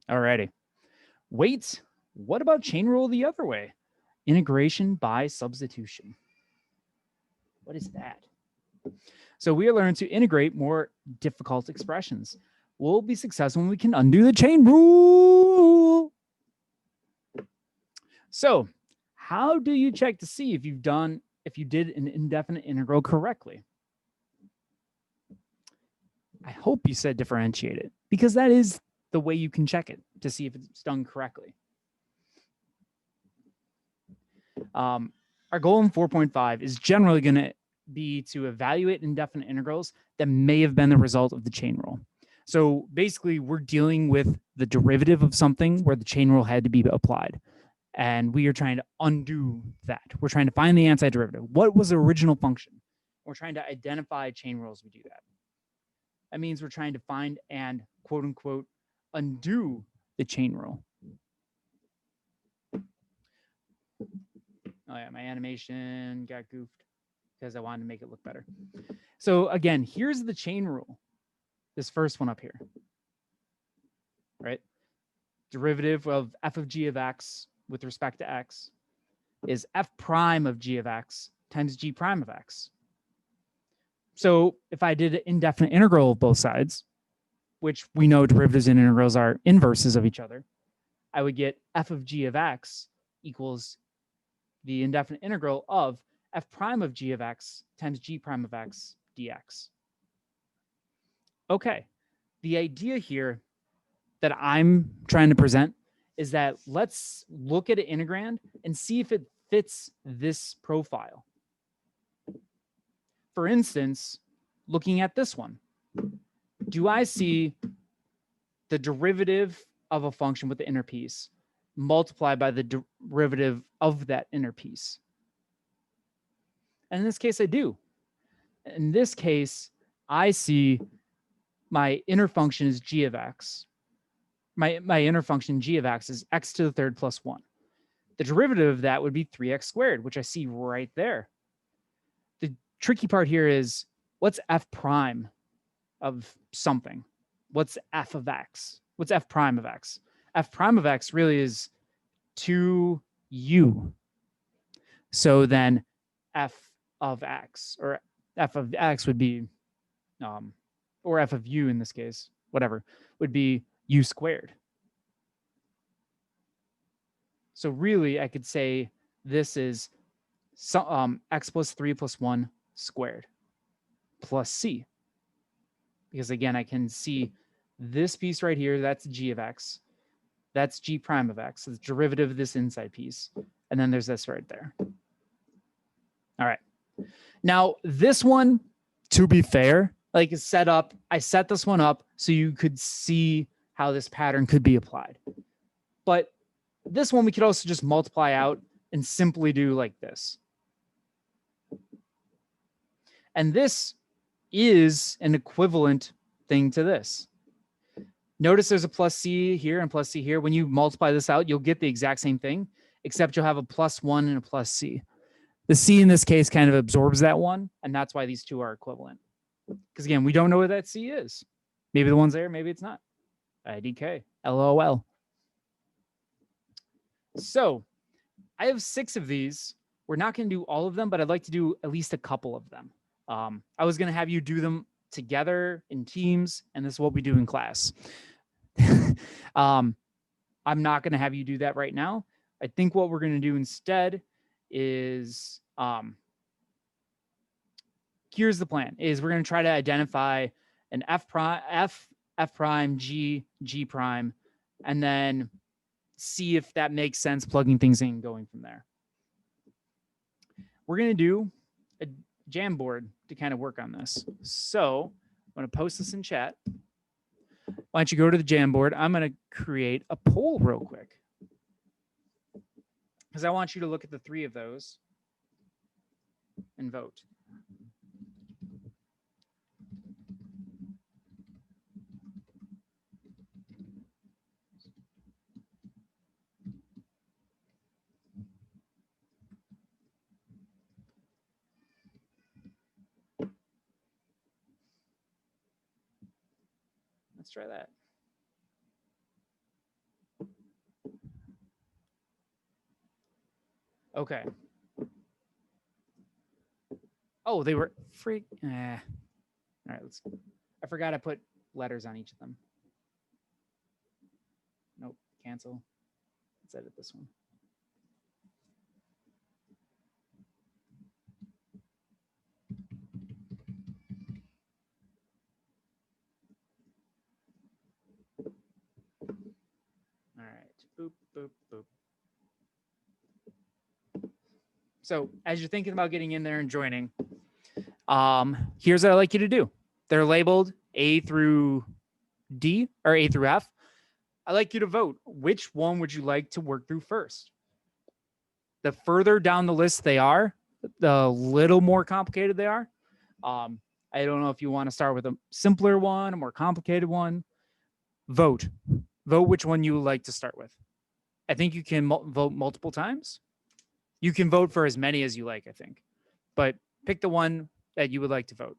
Alrighty. Wait, what about chain rule the other way? Integration by substitution. What is that? So we are learning to integrate more difficult expressions. We'll be successful when we can undo the chain rule. So how do you check to see if you did an indefinite integral correctly? I hope you said differentiate it, because that is the way you can check it to see if it's done correctly. Our goal in 4.5 is generally going to be to evaluate indefinite integrals that may have been the result of the chain rule. So basically, we're dealing with the derivative of something where the chain rule had to be applied. And we are trying to undo that. We're trying to find the antiderivative. What was the original function? We're trying to identify chain rules. We do that. That means we're trying to find and quote unquote undo the chain rule. Oh yeah, my animation got goofed because I wanted to make it look better. So again, here's the chain rule. This first one up here, right? Derivative of f of g of x with respect to x is f prime of g of x times g prime of x. So if I did an indefinite integral of both sides, which we know derivatives and integrals are inverses of each other, I would get f of g of x equals the indefinite integral of f prime of g of x times g prime of x dx. Okay, the idea here that I'm trying to present is that let's look at an integrand and see if it fits this profile. For instance, looking at this one, do I see the derivative of a function with the inner piece multiplied by the derivative of that inner piece? And in this case, I do. In this case, I see my inner function is g of x. My inner function g of x is x to the third plus 1. The derivative of that would be 3x squared, which I see right there. The tricky part here is, what's f prime of something? What's f of x? What's f prime of x? F prime of x really is 2u. So then f of x, or f of x would be, or f of u in this case, whatever, would be u squared. So really, I could say this is x plus 3 plus 1 squared plus c. Because again, I can see this piece right here, that's g of x. That's g prime of x, so the derivative of this inside piece. And then there's this right there. All right. Now, this one, to be fair, like is set up, I set this one up so you could see how this pattern could be applied. But this one we could also just multiply out and simply do like this. And this is an equivalent thing to this. Notice there's a plus c here and plus c here. When you multiply this out, you'll get the exact same thing, except you'll have a plus 1 and a plus c. The c in this case kind of absorbs that 1, and that's why these two are equivalent. Because again, we don't know what that c is. Maybe the one's there, maybe it's not. IDK, LOL. So I have 6 of these. We're not going to do all of them, but I'd like to do at least a couple of them. I was going to have you do them together in teams, and this is what we do in class. I'm not going to have you do that right now. I think what we're going to do instead is, here's the plan, is we're going to try to identify an f prime, g prime, and then see if that makes sense, plugging things in and going from there. We're going to do a Jamboard to kind of work on this. So I'm going to post this in chat. Why don't you go to the Jamboard? I'm going to create a poll real quick, because I want you to look at the 3 of those and vote. Let's try that. Okay. Oh, they were freak. All right, let's. I forgot I put letters on each of them. Nope, cancel. Let's edit this one. All right. Boop, boop, boop. So as you're thinking about getting in there and joining, here's what I'd like you to do. They're labeled A through D or A through F. I'd like you to vote. Which one would you like to work through first? The further down the list they are, the little more complicated they are. I don't know if you want to start with a simpler one, a more complicated one. Vote. Vote which one you would like to start with. I think you can vote multiple times. You can vote for as many as you like, I think. But pick the one that you would like to vote.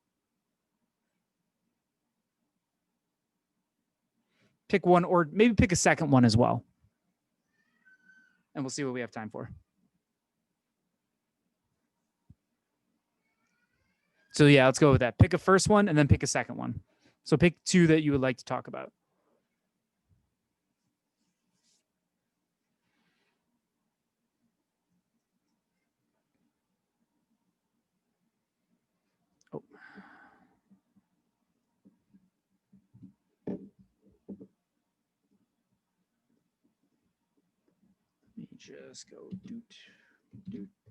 Pick one, or maybe pick a second one as well. And we'll see what we have time for. So yeah, let's go with that. Pick a first one and then pick a second one. So pick two that you would like to talk about. Oh. Let me just go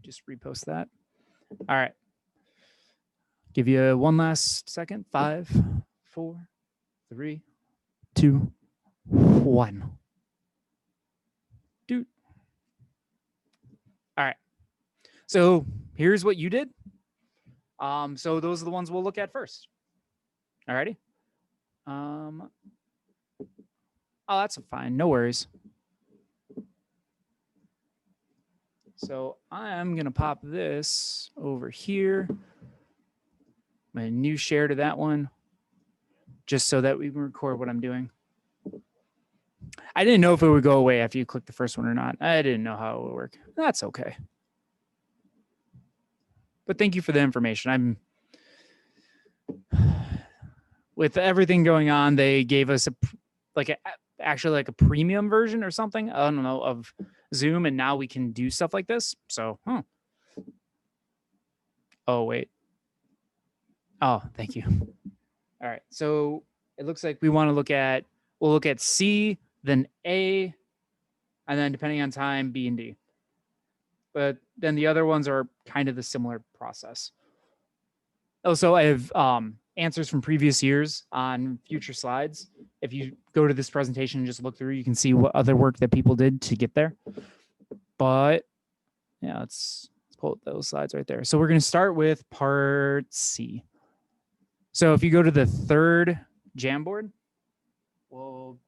just repost that. All right. Give you one last second. 5, 4, 3, 2, 1. Dude. All right. So here's what you did. So those are the ones we'll look at first. All righty. Oh, that's fine. No worries. So I'm going to pop this over here. My new share to that one, just so that we can record what I'm doing. I didn't know if it would go away after you click the first one or not. I didn't know how it would work. That's okay. But thank you for the information. With everything going on, they gave us actually like a premium version or something, I don't know, of Zoom, and now we can do stuff like this. So, oh wait. Oh, thank you. All right. So it looks like we'll look at C, then A, and then depending on time, B and D. But then the other ones are kind of the similar process. Also, I have answers from previous years on future slides. If you go to this presentation and just look through, you can see what other work that people did to get there. But yeah, let's pull those slides right there. So we're going to start with part C. So if you go to the third Jamboard, we'll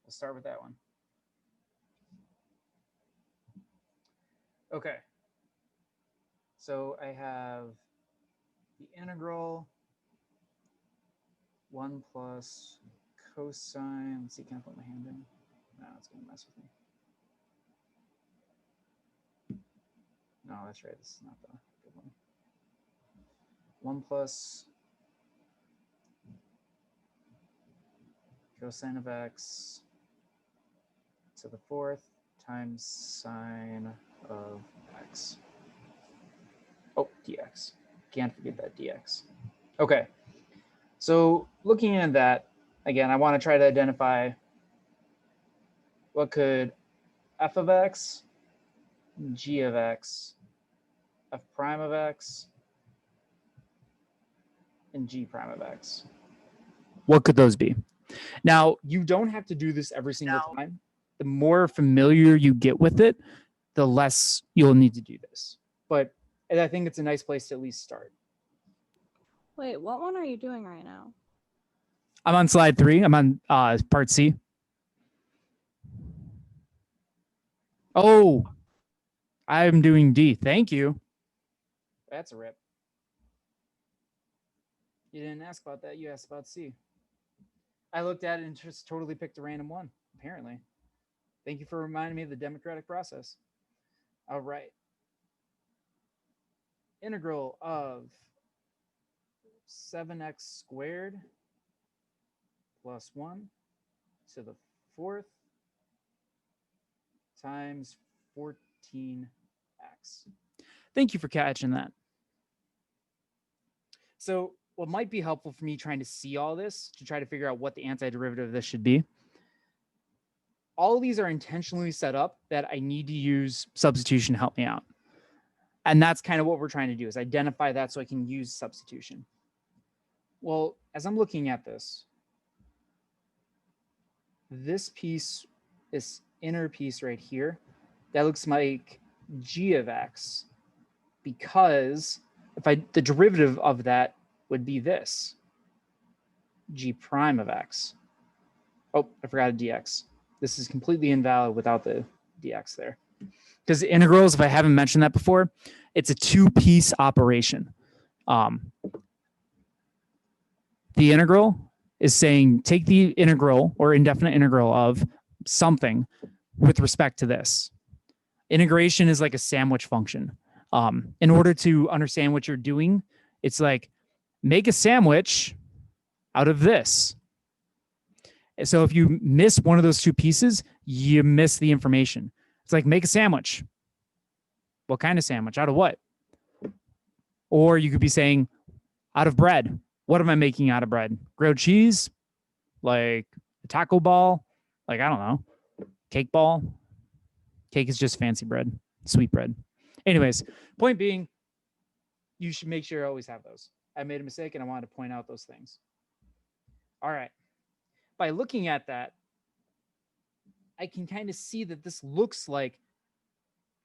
start with that one. Okay. So I have the integral 1 plus cosine. Let's see, can I put my hand in? No, it's going to mess with me. No, that's right. This is not the good one. 1 plus cosine of x to the 4th times sine of x. Oh, dx. Can't forget that dx. Okay. So looking at that, again, I want to try to identify what could f of x, g of x, f prime of x, and g prime of x. What could those be? Now, you don't have to do this every single time. The more familiar you get with it, the less you'll need to do this. But I think it's a nice place to at least start. Wait, what one are you doing right now? I'm on slide 3. I'm on part C. Oh, I'm doing D. Thank you. That's a rip. You didn't ask about that. You asked about C. I looked at it and just totally picked a random one, apparently. Thank you for reminding me of the democratic process. All right. Integral of 7x squared plus 1 to the 4th times 14x. Thank you for catching that. So what might be helpful for me trying to see all this to try to figure out what the antiderivative of this should be. All of these are intentionally set up that I need to use substitution to help me out. And that's kind of what we're trying to do, is identify that so I can use substitution. Well, as I'm looking at this piece, this inner piece right here, that looks like g of x, because the derivative of that would be this, g prime of x. Oh, I forgot a dx. This is completely invalid without the dx there. Because integrals, if I haven't mentioned that before, it's a two-piece operation. The integral is saying take the integral or indefinite integral of something with respect to this. Integration is like a sandwich function. In order to understand what you're doing, it's like make a sandwich out of this. So if you miss one of those two pieces, you miss the information. It's like make a sandwich. What kind of sandwich? Out of what? Or you could be saying out of bread. What am I making out of bread? Grilled cheese? Like a taco ball? Like, I don't know. Cake ball? Cake is just fancy bread, sweet bread. Anyways, point being, you should make sure you always have those. I made a mistake and I wanted to point out those things. All right. By looking at that, I can kind of see that this looks like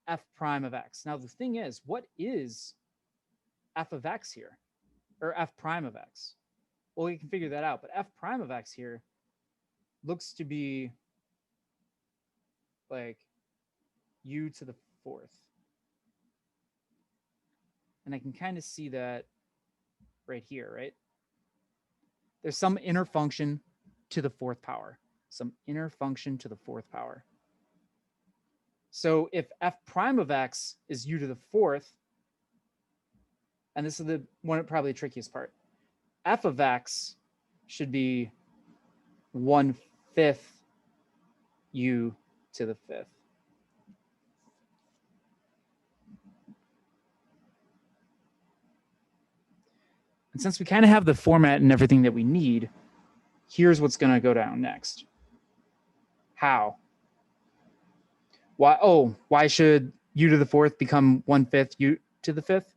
f prime of x. Now, the thing is, what is f of x here? Or f prime of x? Well, we can figure that out, but f prime of x here looks to be like u to the 4th. And I can kind of see that right here, right? There's some inner function to the 4th power. Some inner function to the 4th power. So if f prime of x is u to the 4th, and this is the one probably the trickiest part, f of x should be 1/5 u to the 5th. And since we kind of have the format and everything that we need, here's what's going to go down next. How? Why? Oh, why should u to the 4th become 1/5 u to the 5th?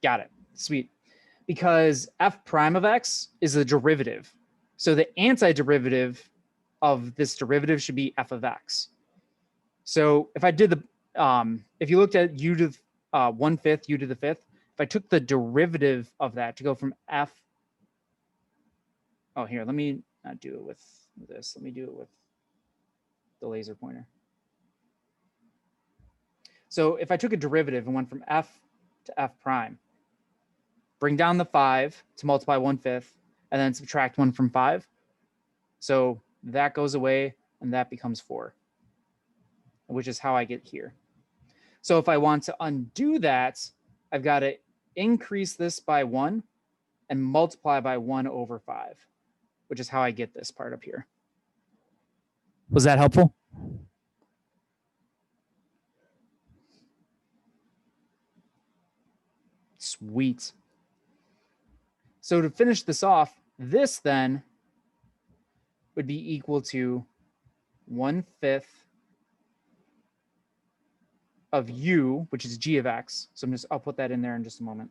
Got it. Sweet. Because f prime of x is a derivative. So the antiderivative of this derivative should be f of x. So if I did the, if you looked at u to 1/5 u to the 5th, if I took the derivative of that to go from f, oh, here, let me not do it with this. Let me do it with the laser pointer. So if I took a derivative and went from f to f prime, bring down the 5 to multiply 1/5, and then subtract 1 from 5. So that goes away, and that becomes 4, which is how I get here. So if I want to undo that, I've got to increase this by 1 and multiply by 1/5, which is how I get this part up here. Was that helpful? Sweet. So to finish this off, this then would be equal to 1/5 of u, which is g of x. So I'll put that in there in just a moment,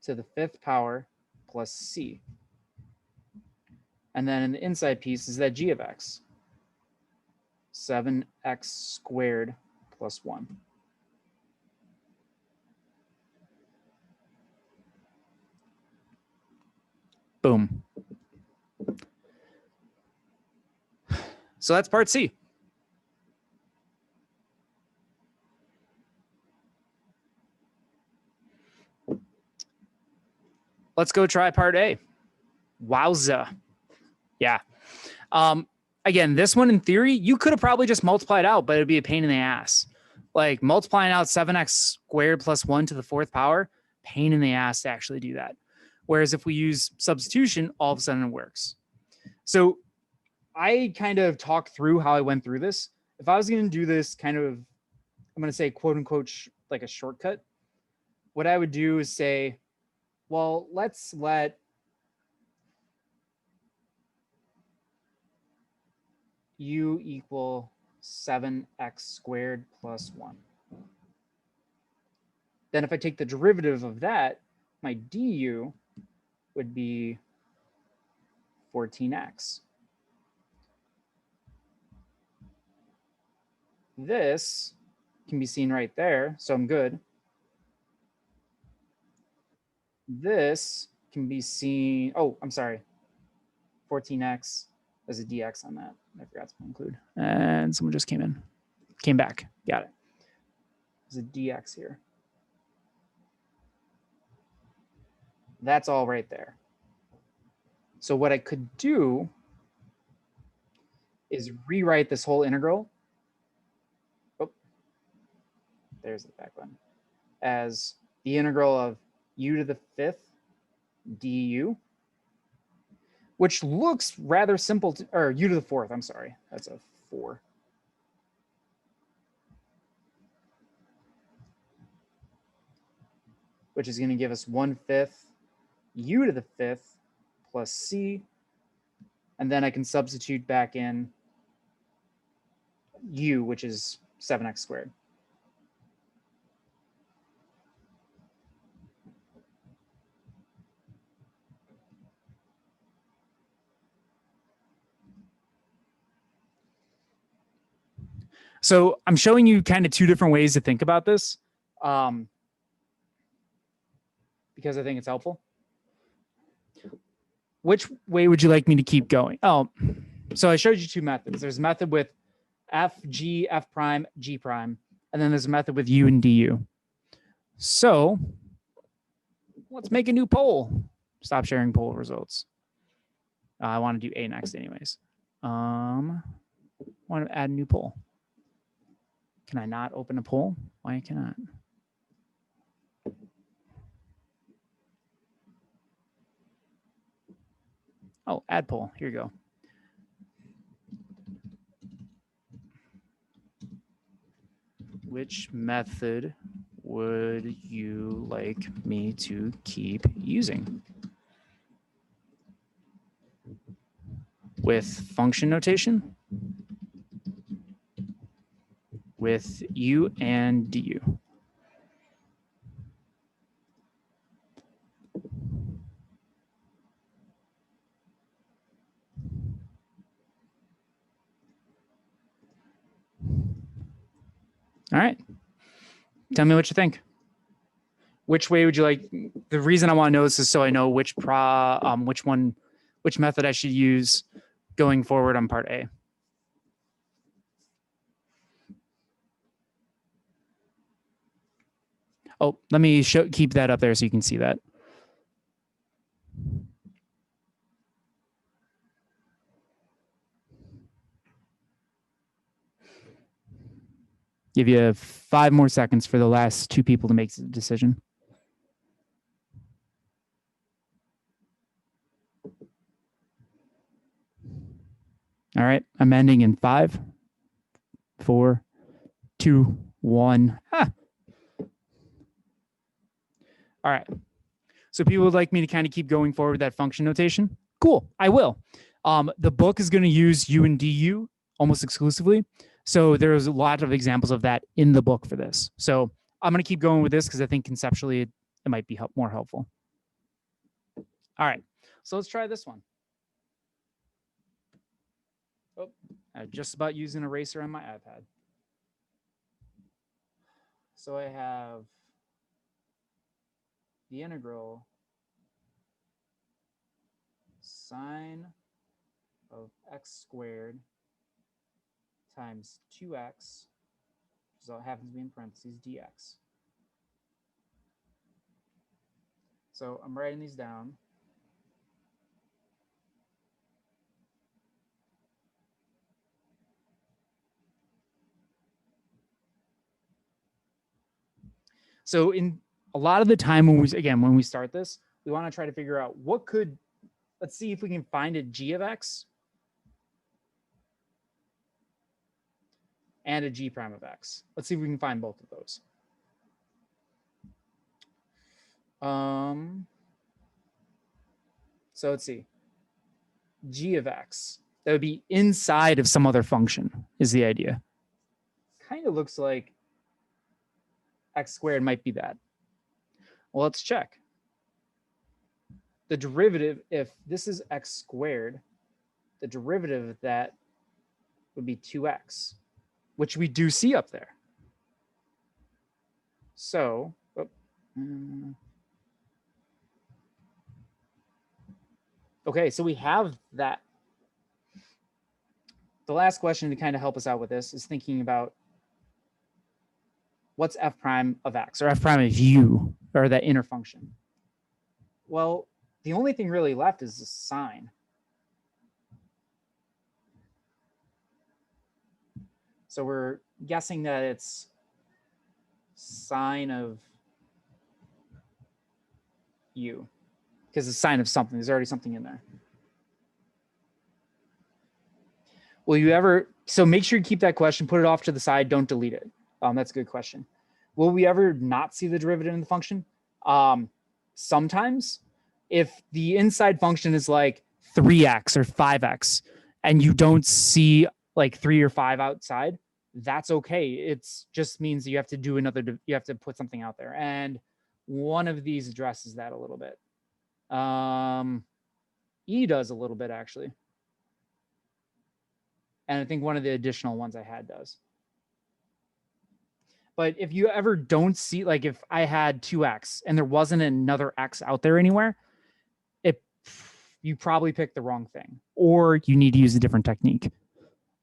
to the 5th power plus c. And then in the inside piece is that g of x, 7x squared plus 1. Boom. So that's part C. let's go try part A. Wowza. Yeah. Again, this one in theory, you could have probably just multiplied out, but it'd be a pain in the ass. Like multiplying out 7x squared plus 1 to the 4th power, pain in the ass to actually do that. Whereas if we use substitution, all of a sudden it works. So I kind of talked through how I went through this. If I was going to do this kind of, I'm going to say quote unquote, like a shortcut, what I would do is say, well, let's let u equal 7x squared plus 1. Then if I take the derivative of that, my du would be 14x. This can be seen right there, so I'm good. This can be seen, oh, I'm sorry, 14x, there's a dx on that. I forgot to include. And someone just came back, got it. There's a dx here. That's all right there. So what I could do is rewrite this whole integral. Oh, there's the back one. As the integral of u to the 5th du, which looks rather simple, or u to the 4th, I'm sorry, that's a 4. Which is going to give us 1/5 u to the 5th plus c. And then I can substitute back in u, which is 7x squared. So I'm showing you kind of two different ways to think about this because I think it's helpful. Which way would you like me to keep going? Oh, so I showed you two methods. There's a method with f, g, f prime, g prime, and then there's a method with u and du. So let's make a new poll. Stop sharing poll results. I want to do A next anyways. Want to add a new poll. Can I not open a poll? Why cannot? Oh, add poll. Here you go. Which method would you like me to keep using? With function notation? With u and du? All right. Tell me what you think. Which way would you like? The reason I want to know this is so I know which method I should use going forward on part A. Oh, let me keep that up there so you can see that. Give you 5 more seconds for the last 2 people to make the decision. All right, I'm ending in 5, 4, 2, 1. Ah. All right. So people would like me to kind of keep going forward with that function notation. Cool, I will. The book is going to use u and du almost exclusively. So there's a lot of examples of that in the book for this. So I'm going to keep going with this because I think conceptually it might be more helpful. All right, so let's try this one. Oh, I'm just about using an eraser on my iPad. So I have the integral sine of x squared times 2x, so it happens to be in parentheses, dx. So I'm writing these down. So in a lot of the time when we start this, we want to try to figure out what could, let's see if we can find a g of x and a g prime of x. Let's see if we can find both of those. So let's see. G of x. That would be inside of some other function is the idea. Kind of looks like x squared might be that. Well, let's check. The derivative, if this is x squared, the derivative of that would be 2x, which we do see up there. So, okay, so we have that. The last question to kind of help us out with this is thinking about what's f prime of x or f prime of u, or that inner function. Well, the only thing really left is the sine. So we're guessing that it's sine of u, because it's sine of something. There's already something in there. Will you ever, so make sure you keep that question, put it off to the side, don't delete it. That's a good question. Will we ever not see the derivative in the function? Sometimes, if the inside function is like 3x or 5x, and you don't see like 3 or 5 outside, that's okay. It just means you have to do you have to put something out there. And one of these addresses that a little bit. E does a little bit, actually. And I think one of the additional ones I had does. But if you ever don't see, like if I had 2x and there wasn't another x out there anywhere, you probably picked the wrong thing, or you need to use a different technique.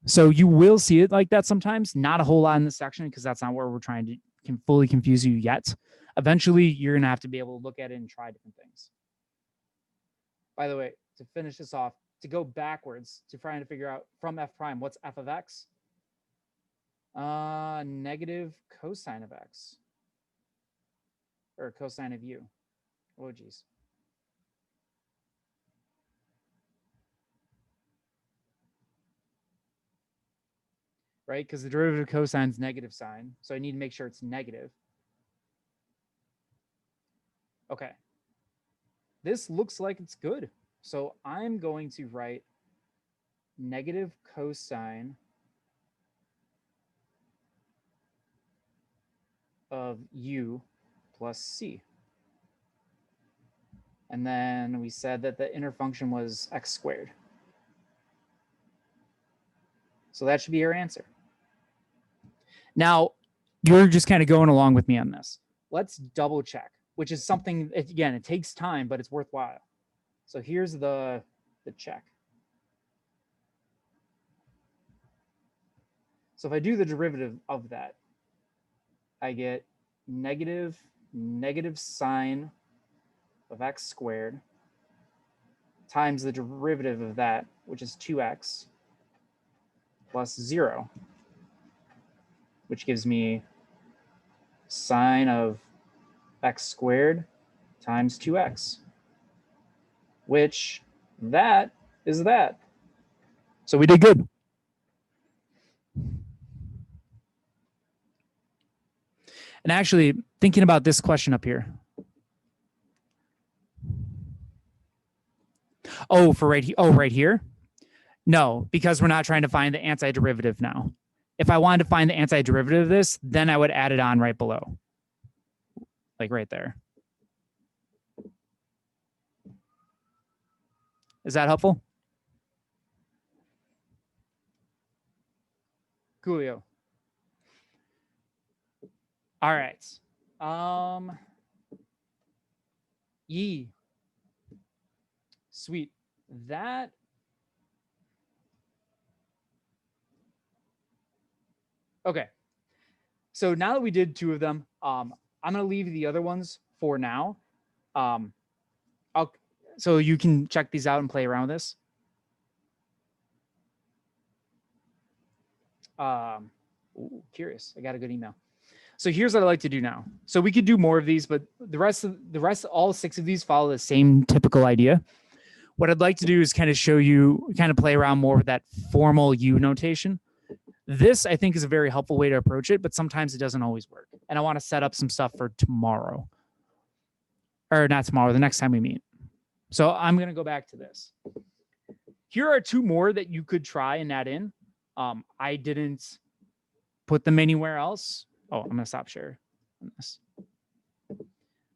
So you will see it like that sometimes, not a whole lot in this section, because that's not where we're trying to fully confuse you yet. Eventually, you're going to have to be able to look at it and try different things. By the way, to finish this off, to go backwards to trying to figure out from f prime, what's f of x? Negative cosine of x, or cosine of u. Oh, geez. Right? Because the derivative of cosine is negative sine. So I need to make sure it's negative. Okay. This looks like it's good. So I'm going to write negative cosine of u plus c. And then we said that the inner function was x squared. So that should be your answer. Now, you're just kind of going along with me on this. Let's double check, which is something, again, it takes time, but it's worthwhile. So here's the check. So if I do the derivative of that, I get negative sine of x squared times the derivative of that, which is 2x, plus 0, which gives me sine of x squared times 2x, which that is that. So we did good. And actually, thinking about this question up here. Oh, for right here. Oh, right here? No, because we're not trying to find the antiderivative now. If I wanted to find the antiderivative of this, then I would add it on right below. Like right there. Is that helpful? Coolio. All right. Yee. Sweet. That. Okay. So now that we did 2 of them, I'm going to leave the other ones for now. So you can check these out and play around with this. Curious. I got a good email. So here's what I like to do now. So we could do more of these, but all 6 of these follow the same typical idea. What I'd like to do is kind of play around more with that formal U notation. This, I think, is a very helpful way to approach it, but sometimes it doesn't always work. And I want to set up some stuff for tomorrow. Or not tomorrow, the next time we meet. So I'm going to go back to this. Here are 2 more that you could try and add in. I didn't put them anywhere else. Oh, I'm going to stop share on this.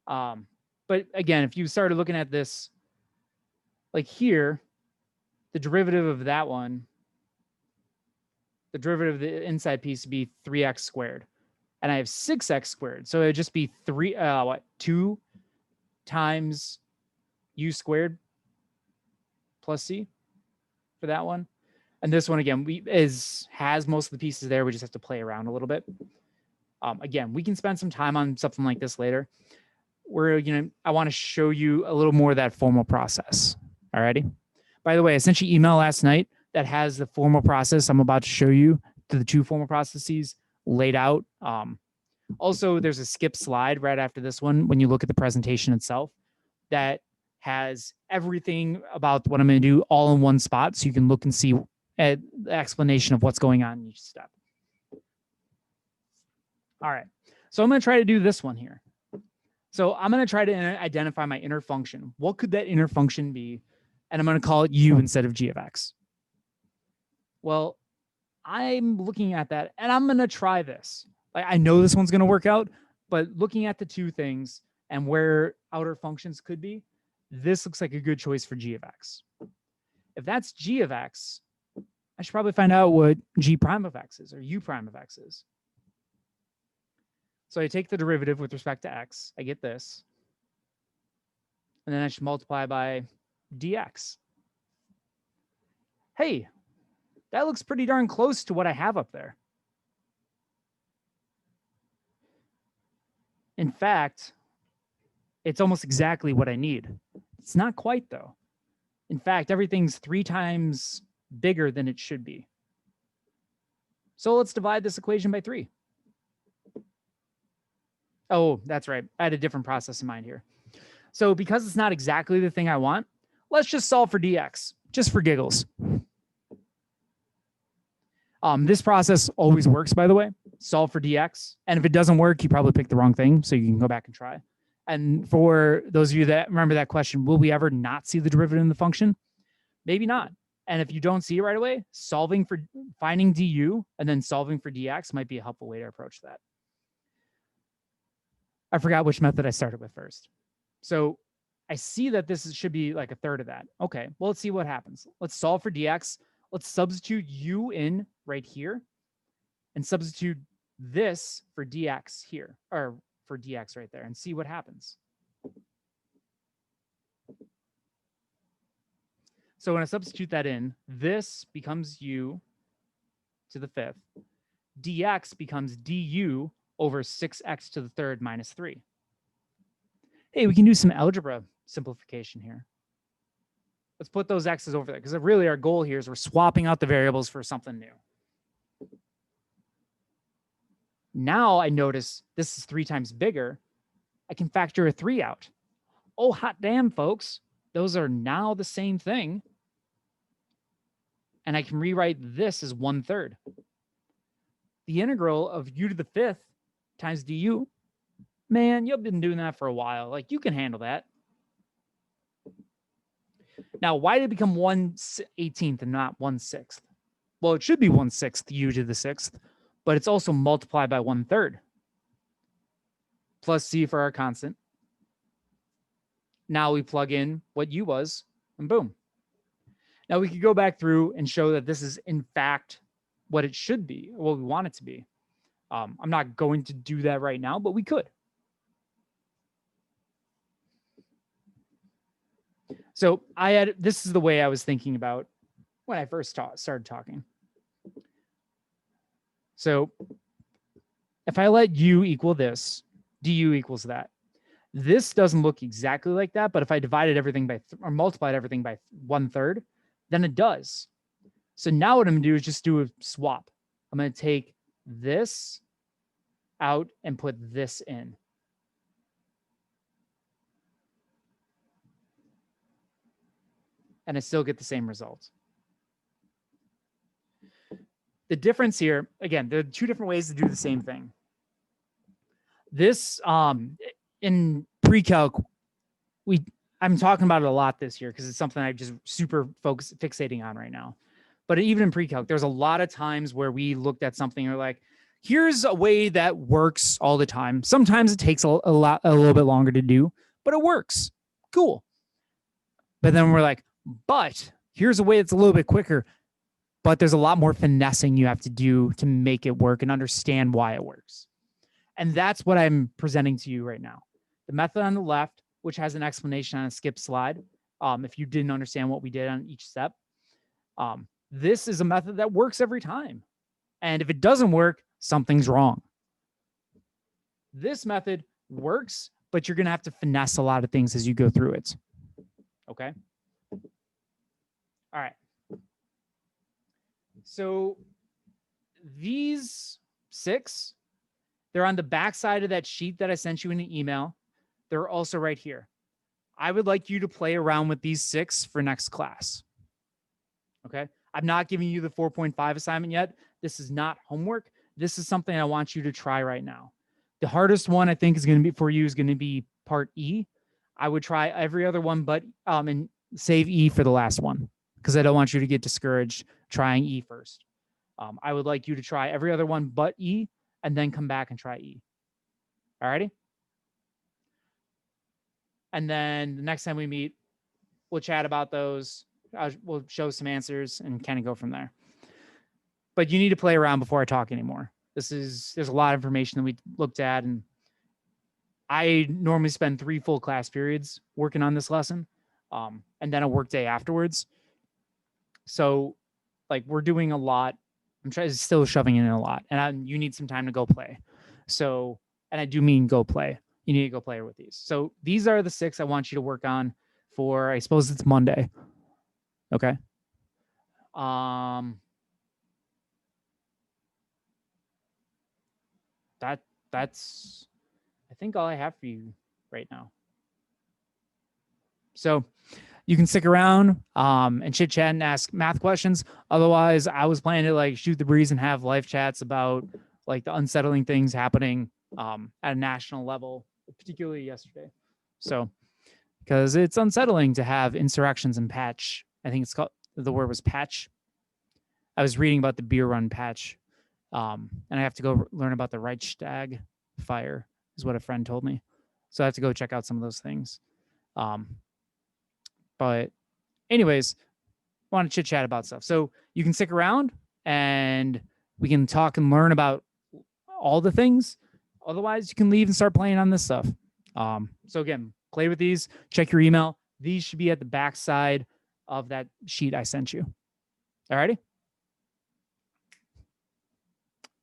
But again, if you started looking at this, like here, the derivative of that one, the derivative of the inside piece would be 3x squared. And I have 6x squared. So it would just be 2 times u squared plus c for that one. And this one, again, has most of the pieces there. We just have to play around a little bit. Again, we can spend some time on something like this later. I want to show you a little more of that formal process. Alrighty. By the way, I sent you email last night that has the formal process I'm about to show you, the 2 formal processes laid out. Also, there's a skip slide right after this one when you look at the presentation itself that has everything about what I'm going to do all in one spot, so you can look and see the explanation of what's going on in each step. All right, so I'm going to try to do this one here. So I'm going to try to identify my inner function. What could that inner function be? And I'm going to call it u instead of g of x. Well, I'm looking at that, and I'm going to try this. I know this one's going to work out, but looking at the 2 things and where outer functions could be, this looks like a good choice for g of x. If that's g of x, I should probably find out what g prime of x is or u prime of x is. So I take the derivative with respect to x. I get this. And then I should multiply by dx. Hey, that looks pretty darn close to what I have up there. In fact, it's almost exactly what I need. It's not quite, though. In fact, everything's 3 times bigger than it should be. So let's divide this equation by 3. Oh, that's right. I had a different process in mind here. So because it's not exactly the thing I want, let's just solve for dx, just for giggles. This process always works, by the way. Solve for dx. And if it doesn't work, you probably picked the wrong thing, so you can go back and try. And for those of you that remember that question, will we ever not see the derivative in the function? Maybe not. And if you don't see it right away, finding du and then solving for dx might be a helpful way to approach that. I forgot which method I started with first. So I see that this should be like a third of that. Okay, well, let's see what happens. Let's solve for dx. Let's substitute u in right here and substitute this for dx here, or for dx right there, and see what happens. So when I substitute that in, this becomes u to the 5th. Dx becomes du over 6x to the 3rd minus 3. Hey, we can do some algebra simplification here. Let's put those x's over there, because really our goal here is we're swapping out the variables for something new. Now I notice this is 3 times bigger. I can factor a 3 out. Oh, hot damn, folks. Those are now the same thing. And I can rewrite this as 1/3. The integral of u to the 5th times du, man, you've been doing that for a while. Like, you can handle that. Now, why did it become 1/18th and not 1/6? Well, it should be 1/6 u to the 6th, but it's also multiplied by 1/3 plus c for our constant. Now we plug in what u was, and boom. Now we could go back through and show that this is in fact what it should be, or what we want it to be. I'm not going to do that right now, but we could. So this is the way I was thinking about when I first started talking. So if I let u equal this, du equals that. This doesn't look exactly like that, but if I divided everything by or multiplied everything by 1/3, then it does. So now what I'm gonna do is just do a swap. I'm gonna take this out and put this in. And I still get the same result. The difference here, again, there are two different ways to do the same thing. This in pre-calc, I'm talking about it a lot this year because it's something I'm just super fixating on right now. But even in pre-calc, there's a lot of times where we looked at something and we're like, here's a way that works all the time. Sometimes it takes a little bit longer to do, but it works. Cool. But then we're like, but here's a way that's a little bit quicker, but there's a lot more finessing you have to do to make it work and understand why it works. And that's what I'm presenting to you right now. The method on the left, which has an explanation on a skip slide, if you didn't understand what we did on each step. This is a method that works every time. And if it doesn't work, something's wrong. This method works, but you're going to have to finesse a lot of things as you go through it. Okay? All right. So these 6, they're on the back side of that sheet that I sent you in an email. They're also right here. I would like you to play around with these 6 for next class. Okay? I'm not giving you the 4.5 assignment yet. This is not homework. This is something I want you to try right now. The hardest one I think is going to be for you is going to be part E. I would try every other one, but and save E for the last one because I don't want you to get discouraged trying E first. I would like you to try every other one but E and then come back and try E. All righty? And then the next time we meet, we'll chat about those. We'll show some answers and kind of go from there. But you need to play around before I talk anymore. There's a lot of information that we looked at, and I normally spend 3 full class periods working on this lesson, and then a work day afterwards. So, like, we're doing a lot. I'm still shoving in a lot, and you need some time to go play. So, and I do mean go play. You need to go play with these. So these are the 6 I want you to work on for, I suppose it's Monday. Okay. That's I think all I have for you right now. So you can stick around and chit chat and ask math questions. Otherwise, I was planning to like shoot the breeze and have live chats about like the unsettling things happening at a national level, particularly yesterday. So because it's unsettling to have insurrections and patch. I think it's called, the word was patch. I was reading about the beer run patch. And I have to go learn about the Reichstag fire is what a friend told me. So I have to go check out some of those things. But anyways, I want to chit chat about stuff. So you can stick around and we can talk and learn about all the things. Otherwise, you can leave and start playing on this stuff. So again, play with these, check your email. These should be at the back side of that sheet I sent you. All righty?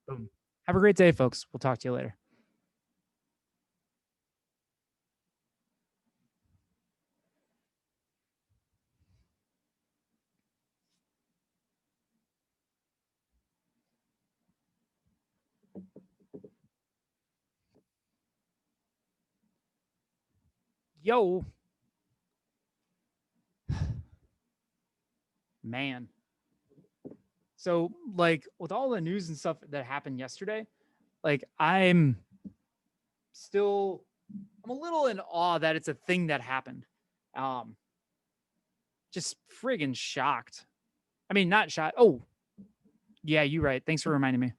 Boom. Have a great day, folks. We'll talk to you later. Yo. Man. So, like, with all the news and stuff that happened yesterday, like, I'm a little in awe that it's a thing that happened. Just friggin' shocked. I mean, not shocked. Oh, yeah, you're right. Thanks for reminding me.